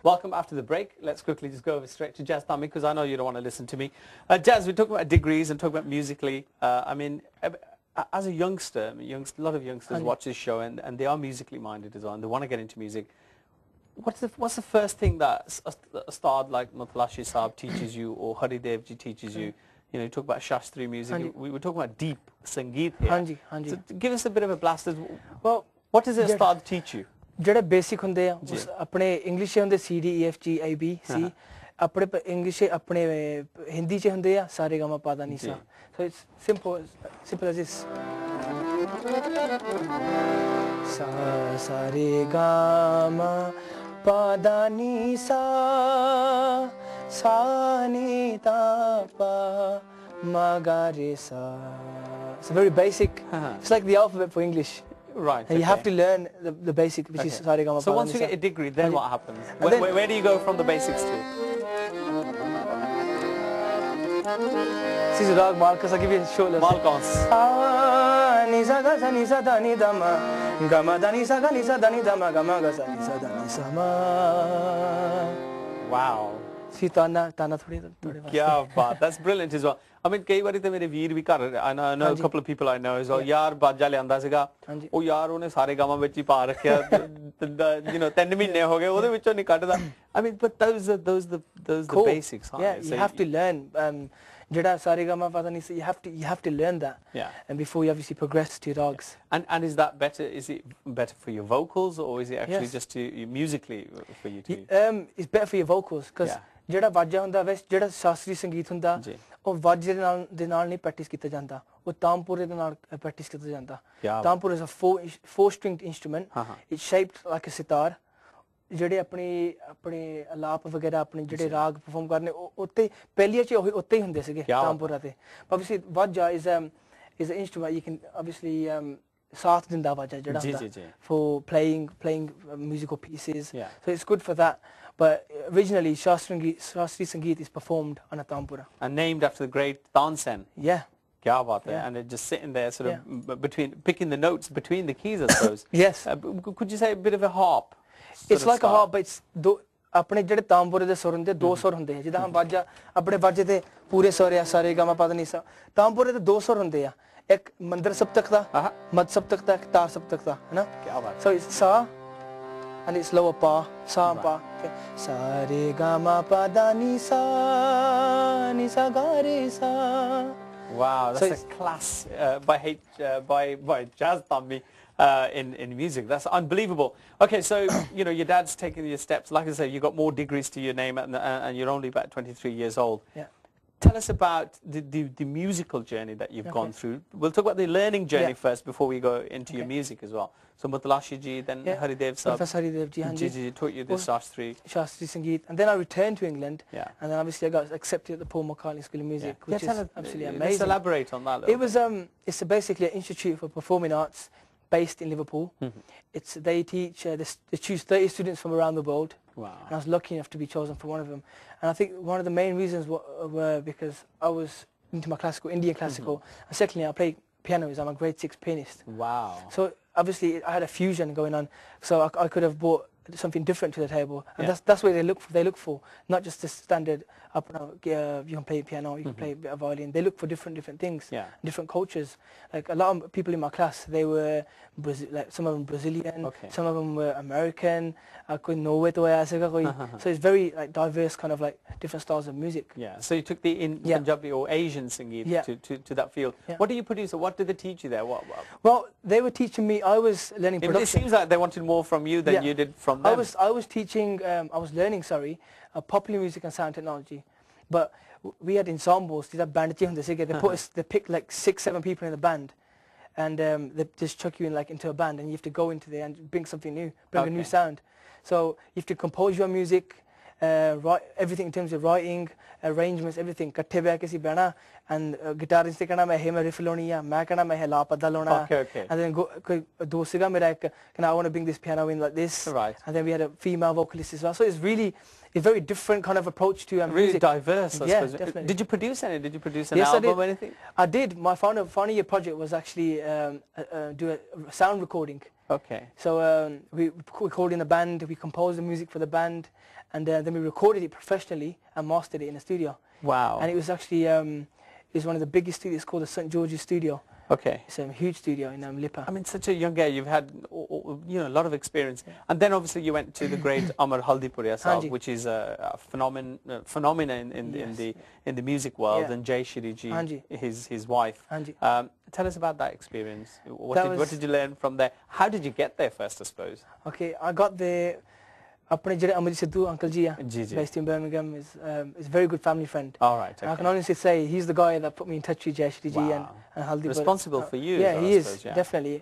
Welcome after the break. Let's quickly just go over straight to Jaz Dhami because I know you don't want to listen to me. Jaz, we're talking about degrees and talking about musically. I mean, as a youngster, a lot of youngsters watch this show and they are musically minded as well and they want to get into music. What's the first thing that a star like Matlashi Saab teaches you or Hari Devji teaches you? You know, you talk about Shastri music. We were talking about deep Sangeet here. So give us a bit of a blast. Well, what does a star teach you? ਜਿਹੜੇ basic ਹੁੰਦੇ ਆ ਆਪਣੇ English 'ਚ ਹੁੰਦੇ C D E F ਜੀ I B C ਆਪਣੇ English ਆਪਣੇ ਹਿੰਦੀ 'ਚ ਹੁੰਦੇ ਆ ਸਾਰੇ ਗਾਮਾ ਪਾਦਾ ਨੀ ਸਾ so it's simple as this sa sa re ga ma pa da ni sa sa ni ta pa ma ga re sa. It's very basic. It's like the alphabet for English. Right. You have to learn the basic, which is Sare Gama. So once you get a degree, then what happens? Where do you go from the basics to? This is Rag Malkas. I'll give you a short lesson. Malkas. Ni sa ga sa ni sa da ni da ma ga ma da ni sa ga ni sa da ni da ma ga ma ga sa ni sa da ni sa ma. Wow. See, Tana thodi. Yeah, Bart. That's brilliant as well. I mean, कई बारी तो मेरे वीर भी कर I know a couple of people I know as well. यार बाजा ले आंदा सीगा. ओ यार उन्हें सारे गामा विच ही पा रखिया. You know, 10 महीने हो गए. उधे विचों नहीं काटदा. I mean, but those are the basics. Yeah, you have to learn. Jada Sare Gama pada ni. You have to learn that. Yeah. And before you obviously progress to rags. And is that better? Is it better for your vocals or is it actually just musically for you to? It's better for your vocals because. ਜਿਹੜਾ ਵਾਜਾ ਹੁੰਦਾ ਵੈਸੇ ਜਿਹੜਾ ਸ਼ਾਸਤਰੀ ਸੰਗੀਤ ਹੁੰਦਾ ਉਹ ਵਾਜੇ ਦੇ ਨਾਲ ਨਹੀਂ ਪ੍ਰੈਕਟਿਸ ਕੀਤਾ ਜਾਂਦਾ ਉਹ ਤਾਮਪੁਰੇ ਦੇ ਨਾਲ ਪ੍ਰੈਕਟਿਸ ਕੀਤਾ ਜਾਂਦਾ ਤਾਮਪੁਰ is a four stringed instrument it's shaped like a sitar ਜਿਹੜੇ ਆਪਣੇ ਆਲਾਪ ਵਗੈਰਾ ਆਪਣੇ ਜਿਹੜੇ ਰਾਗ ਪਰਫਾਰਮ ਕਰਨੇ ਉੱਤੇ ਪਹਿਲੀਆਂ ਚ ਉੱਤੇ ਹੀ ਹੁੰਦੇ ਸੀਗੇ ਤਾਮਪੁਰਾ ਤੇ obviously ਵਾਜਾ is an instrument you can obviously ਸਾਥ ਦਿੰਦਾ ਵਾਜਾ ਜਿਹੜਾ ਹੁੰਦਾ for playing musical pieces so it's good for that. But originally, Shastri Sangeet is performed on a tampura. And named after the great Tansen. Yeah. Kya baat hai. And they're just sitting there sort of picking the notes between the keys, I suppose. Yes. Could you say a bit of a harp? It's like a harp, but it's ਆਪਣੇ ਜਿਹੜੇ ਤਾਂਬੂਰੇ ਦੇ ਸੁਰ ਹੁੰਦੇ ਦੋ ਸੁਰ ਹੁੰਦੇ ਆ ਜਿੱਦਾਂ ਹਮ ਵਾਜਾ ਆਪਣੇ ਵਾਜੇ ਤੇ ਪੂਰੇ ਸੁਰ ਆ ਸਾਰੇ ਗਾਮਾ ਪਾ ਨੀ ਸਾ ਤਾਂਬੂਰੇ ਤੇ ਦੋ ਸੁਰ ਹੁੰਦੇ ਆ ਇੱਕ ਮੰਦਰ ਸਪਤਕ ਦਾ ਮਦ ਸਪਤਕ ਦਾ ਤਾਰ ਸਪਤਕ ਦਾ ਹੈ ਨਾ ਕੀ ਬਾਤ ਸੋ ਇਟਸ ਸਾ and it's lower pa, sa pa. Sa re ga ma pa da ni sa ga re sa. Wow, that's a class by Jaz Dhami in music. That's unbelievable. Okay, so you know your dad's taking your steps. Like I said, you got more degrees to your name, and you're only about 23 years old. Yeah. Tell us about the musical journey that you've gone through. We'll talk about the learning journey first before we go into your music as well. So Matlashi ji, then Hari Dev Sahab. Professor Hari Dev ji, ji taught you the Shastri Sangeet. And then I returned to England. Yeah. And then obviously I got accepted at the Paul McCartney School of Music, which is absolutely amazing. Let's elaborate on that. It was it's basically an institute for performing arts based in Liverpool. They teach they choose 30 students from around the world. Wow. And I was lucky enough to be chosen for one of them. And I think one of the main reasons were because I was into my Indian classical. And secondly, I play piano. I'm a grade 6 pianist. Wow. So obviously I had a fusion going on. So I could have brought something different to the table. And that's what they look for. Not just the standard, you can play piano, you can play a bit of violin. They look for different things, different cultures. Like a lot of people in my class, they were some of them Brazilian, some of them were American. So it's very diverse, kind of like different styles of music. Yeah. So you took the Punjabi or Asian singing to that field. What do you produce? What did they teach you there? Well, they were teaching me. I was learning production. It seems like they wanted more from you than you did from them. I was teaching. I was learning. Popular music and sound technology, but we had ensembles. These are band. They picked like 6-7 people in the band, and they just chuck you in into a band, and you have to go into there and bring something new, bring a new sound. So you have to compose your music, write everything in terms of writing, arrangements, everything. And guitarist कहना मैं है मैं riff Loni है, मैं कहना मैं है ला पद्दा लोना. And then कोई दोस्त का मेरा एक I want to bring this piano in like this. Right. And then we had a female vocalist as well. So it's really a very different kind of approach to really music. Diverse, I suppose. Definitely. Did you produce any? Did you produce an album or anything? I did. My final year project was actually do a sound recording. Okay. So we recorded in the band, we composed the music for the band, and then we recorded it professionally and mastered it in the studio. Wow. And it was actually it's one of the biggest studios, called the St. George's Studio. Okay. It's a huge studio in Lipa. I mean, such a young age, you've had a lot of experience, and then obviously you went to the great Amar Haldipuria Sahib, which is a phenomena in the music world, and Jay Shri ji, his wife. Tell us about that experience. What did you learn from there? How did you get there first, I suppose? Okay, I got there. Apne jere Amar Sidhu uncle ji, based in Birmingham, is a very good family friend. All right. Okay. I can honestly say he's the guy that put me in touch with Jay Shri ji and Haldi. Responsible for you. Yeah, he is definitely.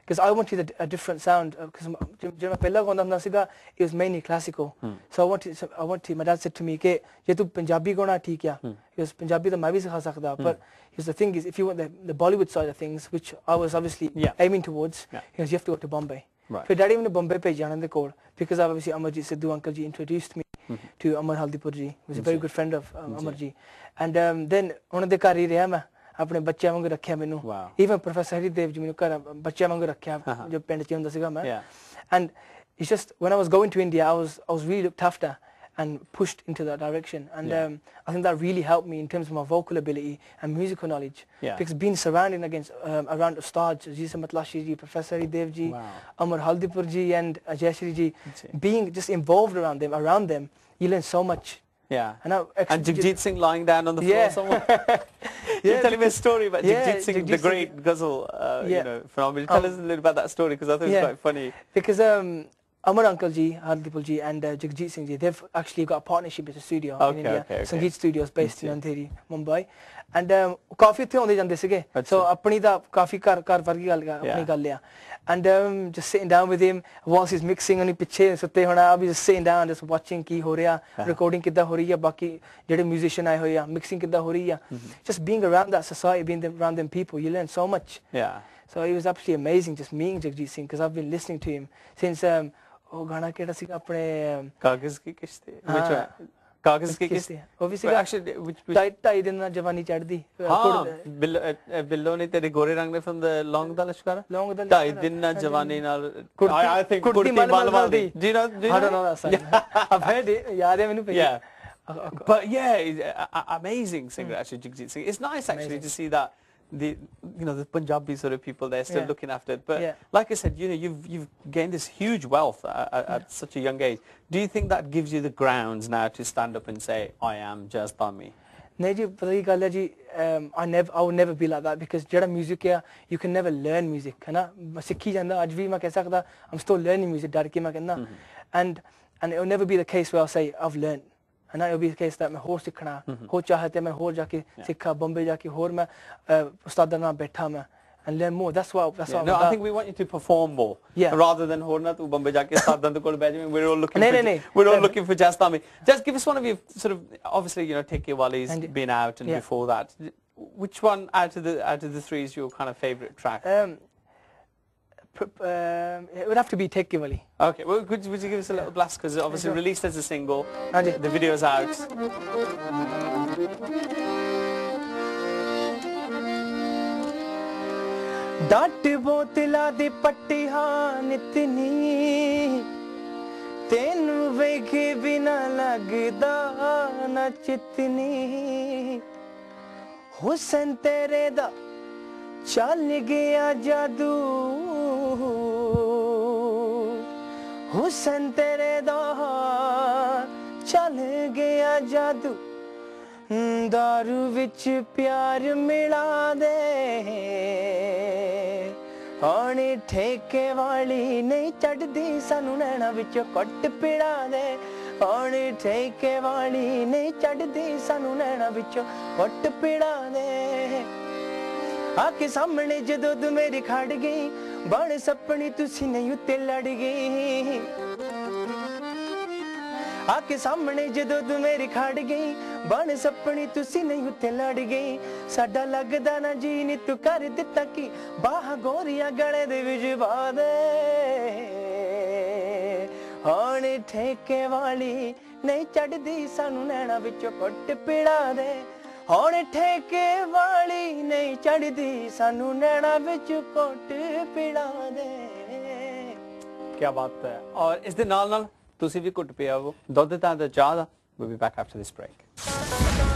Because I wanted a different sound. Because it was mainly classical. So I wanted. My dad said to me, "Ke ye tu Punjabi gona theek ya?" Because Punjabi to main bhi sikha sakda. But the thing is, if you want the Bollywood side of things, which I was obviously aiming towards, you have to go to Bombay. Right. But Daddy went to Bombay pe jana the code because obviously Amarjit Sidhu uncle ji introduced me to Amar Haldipur ji, who was a very good friend of Amar ji. And then one of the car hi reha main apne bachche wangu rakhya mainu. Even Professor Haridev ji mainu car bachche wangu rakhya jo pind ch hunda siga main. And it's just when I was going to India, I was really looked after and pushed into that direction, and I think that really helped me in terms of my vocal ability and musical knowledge. Because being surrounded around stars, Jisa Matlashi ji, Professor Dev ji, Amar Haldipur ji, and Jay Shri ji, being just involved around them, you learn so much. Yeah. And Jagjit Singh lying down on the floor somewhere. You're telling me a story about Jagjit Singh, the great ghazal, phenomenon. Tell us a little about that story, because I think it's quite funny. Because Amar Uncle ji, Hardipul ji, and Jagjit Singh ji, they've actually got a partnership with a studio in India, Sangeet Studios, based in Andheri, Mumbai. And काफी थे होंदे जांदे सिगे, so अपनी दा काफी car वर्गी अपनी गल लिया. And just sitting down with him whilst he's mixing, उन्हीं पिछे सुते होना, I'll be just sitting down, just watching की हो रहा, recording किद्दां हो रही है, बाकी जेडे musician आए हुए हैं, mixing किद्दां हो रही है. Just being around that society, being around them people, you learn so much. So it was absolutely amazing just meeting Jagjit Singh, because I've been listening to him since वो गाना केड़ा सी अपने कागज की किश्ती, कागज की किश्ती, वो भी सी टाई दिन ना जवानी चढ़ दी, बिल्लो ने तेरे गोरे रंग ने from the long da lashkara, tie दिन ना जवानी नाल, I think kurti mall the, do you know? I don't know that song. I've heard it, याद है मैंने Yeah, but amazing singer actually, Jagjit Singh. It's nice actually to see that the Punjabi sort of people there still looking after it. But like I said, you've gained this huge wealth at such a young age. Do you think that gives you the grounds now to stand up and say, I am Jaz Dhami? No, ji, pata hi gall hai ji, I will never be like that, because jada music hai, you can never learn music, है ना? Sikhi janda, आज भी मैं कह सकता, I'm still learning music, डर के मैं कहना, and it will never be the case where I'll say I've learned. And it will be the case that मैं होर सीखना, हो चाहते मैं होर जाके सीखा, बॉम्बे जाके होर मैं उस्ताद ना बैठा मैं and learn more. That's what. No, I think we want you to perform more, rather than होर ना तू बॉम्बे जाके उस्ताद को बैठ जाए. We're all looking. We're all looking for Jaz Dhami. Just give us one of your sort of, obviously Take Your Wally's been out, and before that, which one out of the three is your kind of favourite track? It would have to be Take Your Wally. Okay, well, would you give us a little blast, because obviously released as a single, the video's out. Dot बोतला दी पट्टी हान इतनी तेनू वेखे बिना लगदा ना चितनी हुसन तेरे दा चल गया जादू हुसन तेरे दा चल गया जादू दारू विच प्यार मिला दे आने ठेके वाली नहीं चढ़दी सानू नैना विच कट पिड़ा दे आने ठेके वाली नहीं चढ़दी सानू नैना विच कट पिड़ा दे आके सामने जदों तू मेरी खड़ गई बण सपनी तुसी नहीं उत्ते लड़ गई आके सामने जदों तू मेरी खड़ गई बण सपनी तुसी नहीं उत्ते लड़ गई साडा लगदा ना जी नी तू कर दिता की बाह गोरियां गले दे विच पा दे हाणे ठेके वाली नहीं चढ़दी सानू नैना विचों कुट पिड़ा दे हाणे ठेके वाली नहीं चढ़दी सानू नैना विचों कुट पिड़ा दे ਕੀ ਬਾਤ ਹੈ। ਔਰ ਇਸ ਦੇ ਨਾਲ ਨਾਲ ਤੁਸੀਂ ਵੀ ਘੁੱਟ ਪਿਆਵੋ ਦੁੱਧ ਤਾਂ ਚਾਹ ਦਾ। We'll be back after this break.